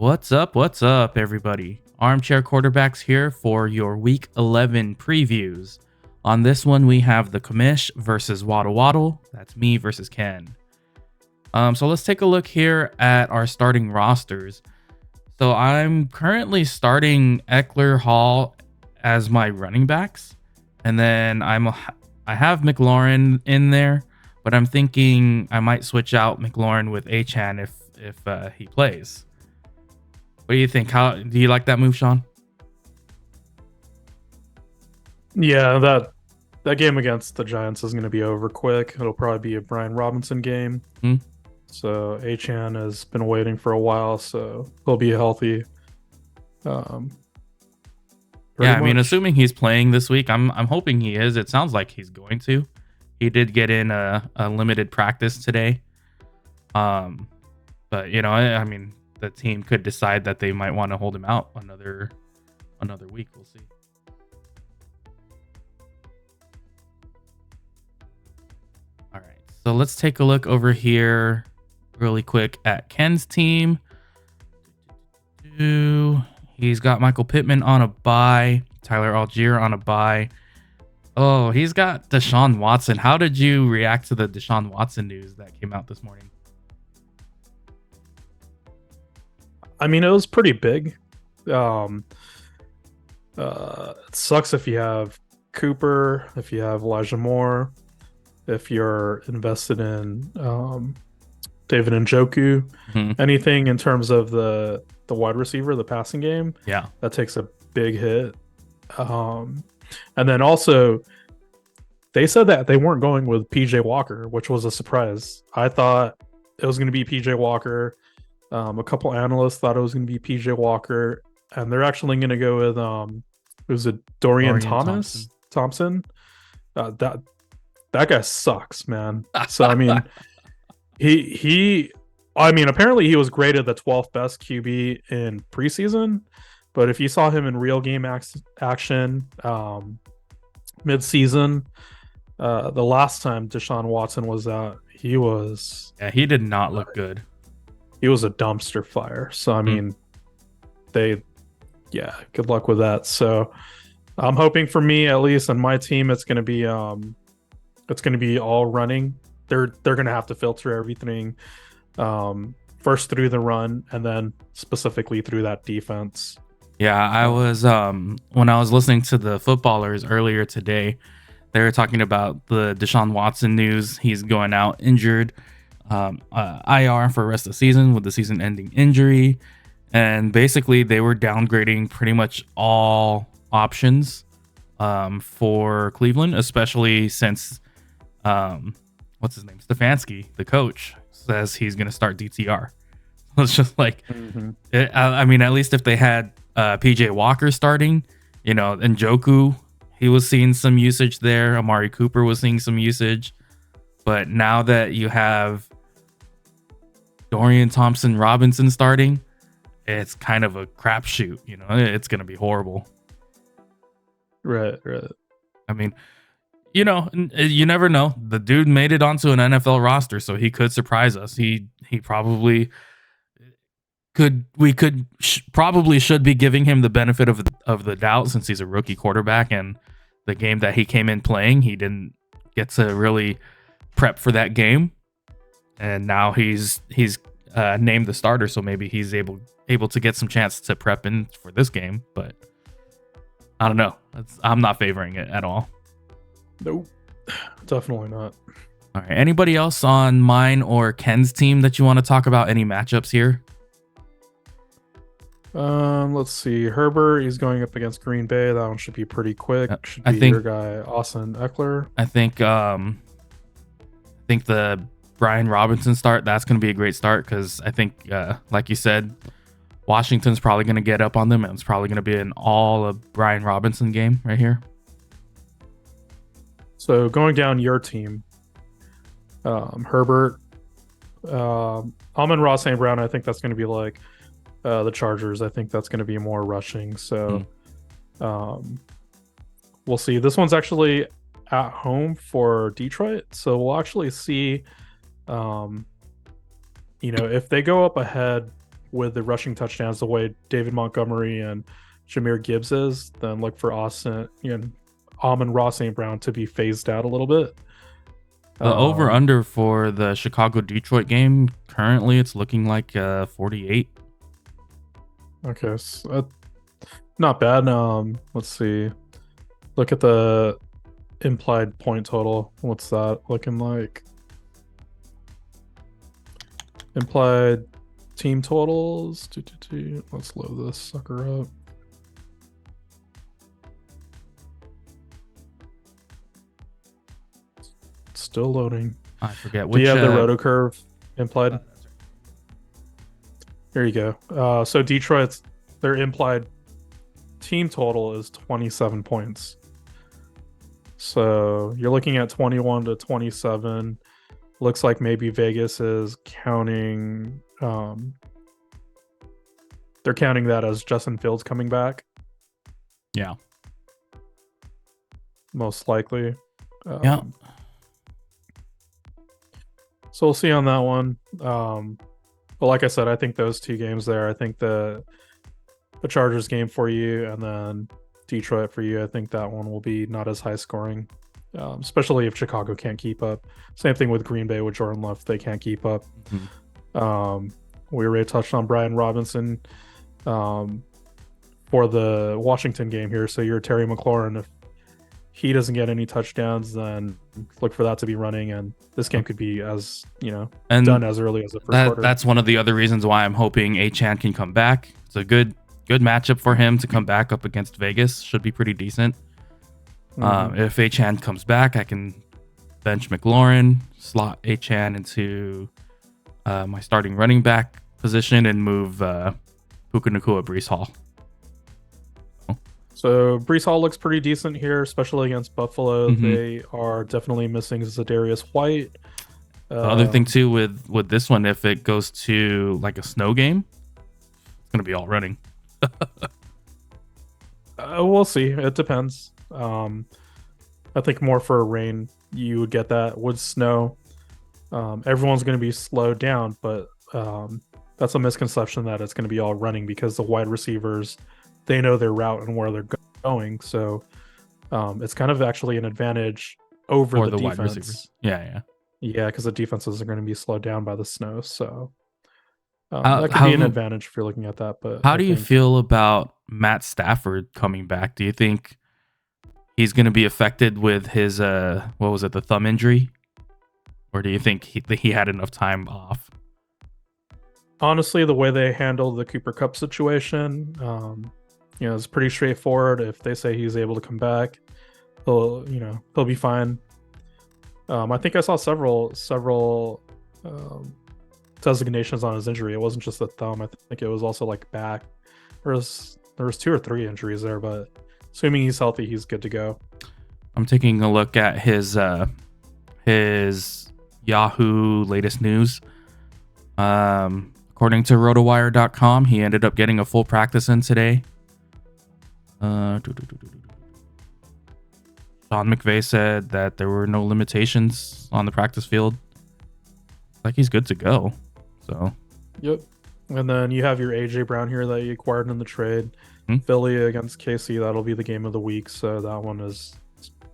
What's up, everybody? Armchair Quarterbacks here for your Week 11 previews. On this one, we have the Commish versus Waddle Waddle. That's me versus Ken. So let's take a look here at our starting rosters. So I'm currently starting Eckler, Hall as my running backs, and then I have McLaurin in there, but I'm thinking I might switch out McLaurin with Achane if he plays. What do you think? How do you like that move, Shawn? Yeah, that game against the Giants is going to be over quick. It'll probably be a Brian Robinson game. So Achan has been waiting for a while, so he'll be healthy. Yeah, I mean, assuming he's playing this week, I'm hoping he is. It sounds like he's going to. He did get in a limited practice today. But I mean, the team could decide that they might want to hold him out another week. We'll see. All right, so let's take a look over here really quick at Ken's team. He's got Michael Pittman on a bye, Tyler Algier on a bye. Oh, he's got Deshaun Watson. How did you react to the Deshaun Watson news that came out this morning? I mean, it was pretty big. It sucks if you have Cooper, if you have Elijah Moore, if you're invested in David Njoku, anything in terms of the wide receiver, the passing game. Yeah, that takes a big hit. And then also, they said that they weren't going with PJ Walker, which was a surprise. I thought it was going to be PJ Walker. A couple analysts thought it was going to be PJ Walker, and they're actually going to go with was it Dorian Thompson? That guy sucks, man. So I mean, apparently he was graded the 12th best QB in preseason, but if you saw him in real game action mid-season, the last time Deshaun Watson was out, he did not look good. He was a dumpster fire. So I mean, good luck with that. So I'm hoping, for me at least, on my team, it's going to be all running. They're going to have to filter everything first through the run, and then specifically through that defense. Yeah, I was when I was listening to the footballers earlier today, they were talking about the Deshaun Watson news. He's going out injured, IR for the rest of the season with the season-ending injury, and basically they were downgrading pretty much all options for Cleveland, especially since what's his name, Stefanski, the coach, says he's going to start DTR. It's just like, I mean, at least if they had PJ Walker starting, and Njoku, he was seeing some usage there. Amari Cooper was seeing some usage. But now that you have Dorian Thompson-Robinson starting, it's kind of a crapshoot. It's going to be horrible. Right. I mean, you never know. The dude made it onto an NFL roster, so he could surprise us. He probably could. We could probably should be giving him the benefit of the doubt, since he's a rookie quarterback, and the game that he came in playing, he didn't get to really prep for that game, and now he's named the starter, so maybe he's able to get some chance to prep in for this game. But I don't know. I'm not favoring it at all. Nope, definitely not. All right. Anybody else on mine or Ken's team that you want to talk about? Any matchups here? Let's see. Herbert, he's going up against Green Bay. That one should be pretty quick. Should be your guy, Austin Eckler. I think the Brian Robinson start, that's going to be a great start, because I think, like you said, Washington's probably going to get up on them, and it's probably going to be an all of Brian Robinson game right here. So going down your team, Herbert, Amon-Ra St. Brown, I think that's going to be like the Chargers. I think that's going to be more rushing. So we'll see. This one's actually at home for Detroit. So we'll actually see, if they go up ahead with the rushing touchdowns the way David Montgomery and Jahmyr Gibbs is, then look for Amon-Ra St. Brown to be phased out a little bit. The over under for the Chicago Detroit game currently it's looking like 48. Okay, so, not bad. Let's see. Look at the implied point total. What's that looking like? Implied team totals. Let's load this sucker up. Still loading. I forget which. Do you have the rotocurve implied? Here you go. So Detroit's their implied team total is 27 points. So you're looking at 21 to 27. Looks like maybe Vegas is counting. They're counting that as Justin Fields coming back. Yeah. Most likely. Yeah. So we'll see on that one. But like I said, I think those two games there, I think the Chargers game for you and then Detroit for you, I think that one will be not as high scoring, especially if Chicago can't keep up. Same thing with Green Bay with Jordan Love. They can't keep up. Mm-hmm. We already touched on Brian Robinson for the Washington game here. So you're Terry McLaurin. If he doesn't get any touchdowns, then look for that to be running, and this game could be as done as early as the first quarter. That's one of the other reasons why I'm hoping Achane can come back. It's a good matchup for him to come back up against Vegas. Should be pretty decent. Mm-hmm. If Achane comes back, I can bench McLaurin, slot Achane into my starting running back position, and move Puka Nacua Breece Hall. So Breece Hall looks pretty decent here, especially against Buffalo. Mm-hmm. They are definitely missing Zadarius White. The other thing too with this one, if it goes to like a snow game, it's gonna be all running. We'll see. It depends. I think more for rain, you would get that. With snow, everyone's going to be slowed down, but that's a misconception that it's going to be all running because the wide receivers, they know their route and where they're going. So it's kind of actually an advantage over the defense. Wide receivers. Yeah, because the defenses are going to be slowed down by the snow. So that could be an advantage if you're looking at that. But how do you feel about Matt Stafford coming back? Do you think he's going to be affected with his the thumb injury, or do you think he had enough time off? Honestly, the way they handled the Cooper Kupp situation, it's pretty straightforward. If they say he's able to come back, he'll be fine. I think I saw several designations on his injury. It wasn't just the thumb. I think it was also like back. There was 2 or 3 injuries there, but assuming he's healthy, he's good to go. I'm taking a look at his Yahoo latest news. According to rotowire.com, he ended up getting a full practice in today. Sean McVay said that there were no limitations on the practice field. Like he's good to go. So. Yep. And then you have your AJ Brown here that you acquired in the trade. Mm-hmm. Philly against KC, that'll be the game of the week. So that one is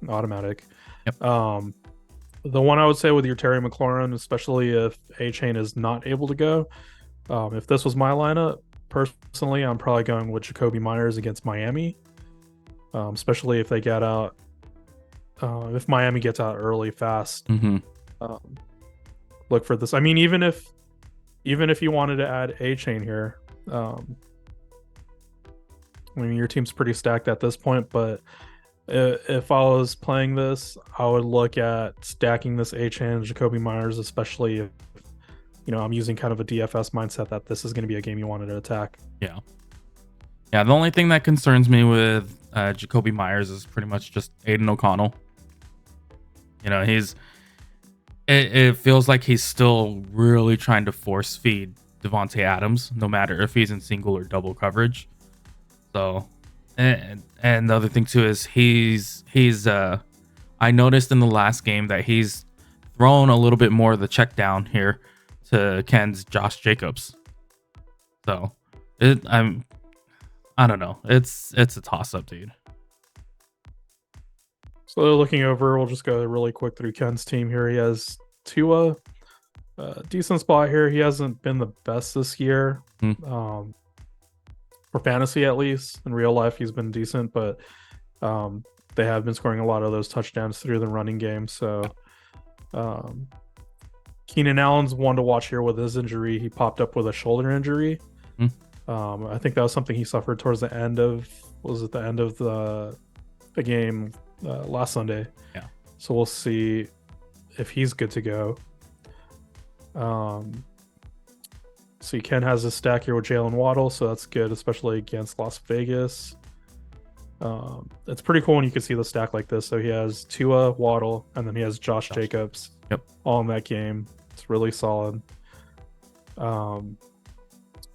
automatic. Yep. The one I would say with your Terry McLaurin, especially if Achane is not able to go, if this was my lineup, personally, I'm probably going with Jacoby Myers against Miami, especially if they get out. If Miami gets out early, fast, mm-hmm. Look for this. I mean, even if you wanted to add Achane here, your team's pretty stacked at this point, but if I was playing this, I would look at stacking this Achane and Jacoby Myers, especially if I'm using kind of a DFS mindset that this is going to be a game you wanted to attack. Yeah. The only thing that concerns me with Jacoby Myers is pretty much just Aiden O'Connell. It feels like he's still really trying to force feed Devontae Adams, no matter if he's in single or double coverage. So, and the other thing too is he's I noticed in the last game that he's thrown a little bit more of the check down here to Ken's Josh Jacobs. So I don't know. It's a toss up, dude. So looking over, we'll just go really quick through Ken's team here. He has Tua, decent spot here. He hasn't been the best this year, for fantasy at least. In real life, he's been decent, but they have been scoring a lot of those touchdowns through the running game. So Keenan Allen's one to watch here with his injury. He popped up with a shoulder injury. I think that was something he suffered towards the end of the game last Sunday. Yeah. So we'll see if he's good to go. See, Ken has a stack here with Jalen Waddle, so that's good, especially against Las Vegas. It's pretty cool when you can see the stack like this. So he has Tua, Waddle, and then he has Josh Jacobs. Yep. All in that game. It's really solid.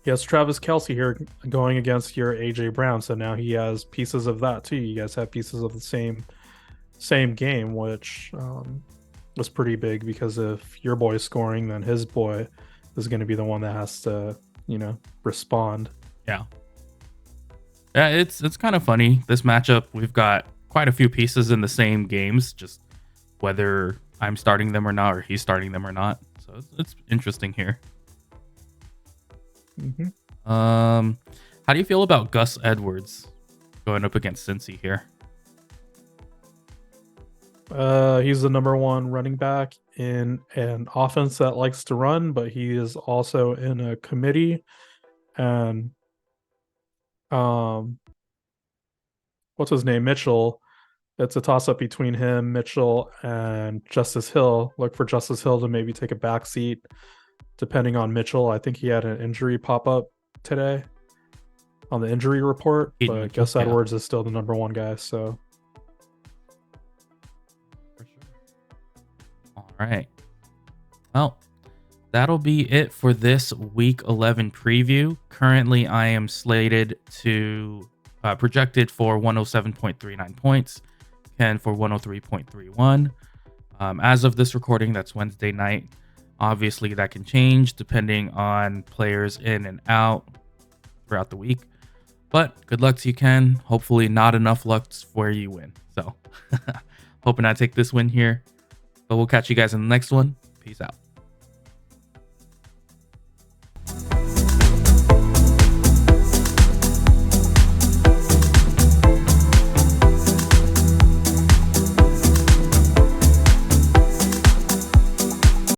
He has Travis Kelce here going against your AJ Brown, so now he has pieces of that too. You guys have pieces of the same game, which was pretty big, because if your boy's scoring, then his boy is going to be the one that has to, respond. Yeah, it's kind of funny, this matchup. We've got quite a few pieces in the same games, just whether I'm starting them or not, or he's starting them or not. So it's interesting here. How do you feel about Gus Edwards going up against Cincy here? He's the number one running back in an offense that likes to run, but he is also in a committee. And what's his name? Mitchell. It's a toss up between him, Mitchell, and Justice Hill. Look for Justice Hill to maybe take a back seat, depending on Mitchell. I think he had an injury pop up today on the injury report, but Gus Edwards is still the number one guy. So, for sure. All right. Well, that'll be it for this Week 11 preview. Currently, I am slated to projected for 107.39 points, Ken for 103.31. As of this recording, that's Wednesday night. Obviously, that can change depending on players in and out throughout the week. But good luck to you, Ken. Hopefully not enough luck where you win. So hoping I take this win here. But we'll catch you guys in the next one. Peace out.